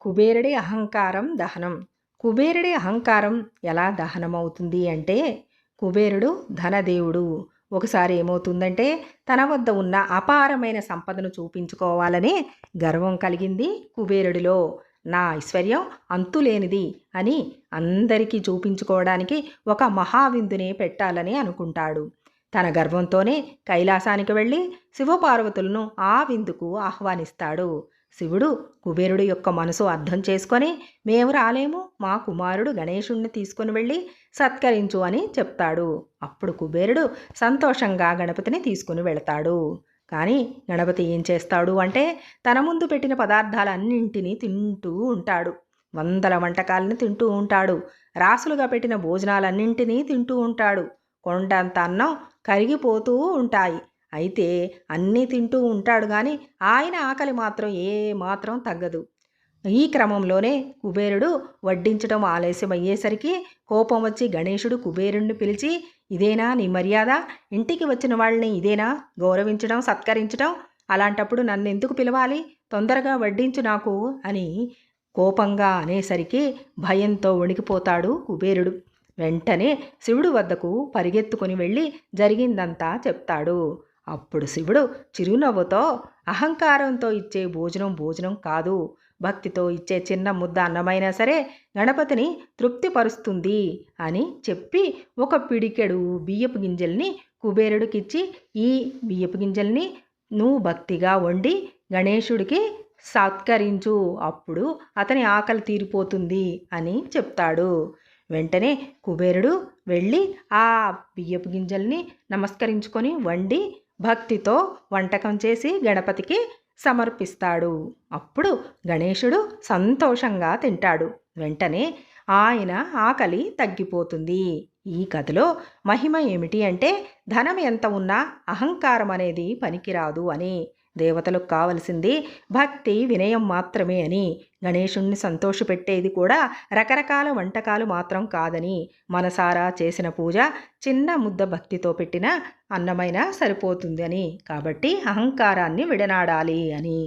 కుబేరుడి అహంకారం దహనం. కుబేరుడి అహంకారం ఎలా దహనమవుతుంది అంటే, కుబేరుడు ధనదేవుడు. ఒకసారి ఏమవుతుందంటే, తన వద్ద ఉన్న అపారమైన సంపదను చూపించుకోవాలని గర్వం కలిగింది కుబేరుడిలో. నా ఐశ్వర్యం అంతులేనిది అని అందరికీ చూపించుకోవడానికి ఒక మహావిందునే పెట్టాలని అనుకుంటాడు. తన గర్వంతోనే కైలాసానికి వెళ్ళి శివపార్వతులను ఆ విందుకు ఆహ్వానిస్తాడు. శివుడు కుబేరుడు యొక్క మనసు అర్థం చేసుకొని, మేము రాలేము, మా కుమారుడు గణేశుణ్ణి తీసుకుని వెళ్ళి సత్కరించు అని చెప్తాడు. అప్పుడు కుబేరుడు సంతోషంగా గణపతిని తీసుకుని వెళతాడు. కానీ గణపతి ఏం చేస్తాడు అంటే, తన ముందు పెట్టిన పదార్థాలన్నింటినీ తింటూ ఉంటాడు. వందల వంటకాలని తింటూ ఉంటాడు. రాసులుగా పెట్టిన భోజనాలన్నింటినీ తింటూ ఉంటాడు. కొండంత అన్నం కరిగిపోతూ ఉంటాయి. అయితే అన్నీ తింటూ ఉంటాడు కానీ ఆయన ఆకలి మాత్రం మాత్రం తగ్గదు. ఈ క్రమంలోనే కుబేరుడు వడ్డించడం ఆలస్యమయ్యేసరికి కోపం వచ్చి గణేశుడు కుబేరుణ్ణి పిలిచి, ఇదేనా నీ మర్యాద? ఇంటికి వచ్చిన వాళ్ళని ఇదేనా గౌరవించడం, సత్కరించడం? అలాంటప్పుడు నన్ను ఎందుకు పిలవాలి? తొందరగా వడ్డించు నాకు అని కోపంగా అనేసరికి భయంతో వణికిపోతాడు కుబేరుడు. వెంటనే శివుడు వద్దకు పరిగెత్తుకుని వెళ్ళి జరిగిందంతా చెప్తాడు. అప్పుడు శివుడు చిరునవ్వుతో, అహంకారంతో ఇచ్చే భోజనం భోజనం కాదు, భక్తితో ఇచ్చే చిన్న ముద్ద అన్నమైనా సరే గణపతిని తృప్తిపరుస్తుంది అని చెప్పి ఒక పిడికెడు బియ్యపు గింజల్ని కుబేరుడికిచ్చి, ఈ బియ్యపు గింజల్ని నువ్వు భక్తిగా వండి గణేశుడికి సత్కరించు, అప్పుడు అతని ఆకలి తీరిపోతుంది అని చెప్తాడు. వెంటనే కుబేరుడు వెళ్ళి ఆ బియ్యపు గింజల్ని నమస్కరించుకొని వండి భక్తితో వంటకం చేసి గణపతికి సమర్పిస్తాడు. అప్పుడు గణేశుడు సంతోషంగా తింటాడు. వెంటనే ఆయన ఆకలి తగ్గిపోతుంది. ఈ కథలో మహిమ ఏమిటి అంటే, ధనం ఎంత ఉన్నా అహంకారం అనేది పనికిరాదు అని, దేవతలకు కావలసింది భక్తి వినయం మాత్రమే అని, గణేశుణ్ణి సంతోషపెట్టేది కూడా రకరకాల వంటకాలు మాత్రం కాదని, మనసారా చేసిన పూజ చిన్న ముద్ద భక్తితో పెట్టిన అన్నమైనా సరిపోతుంది అని, కాబట్టి అహంకారాన్ని విడనాడాలి అని.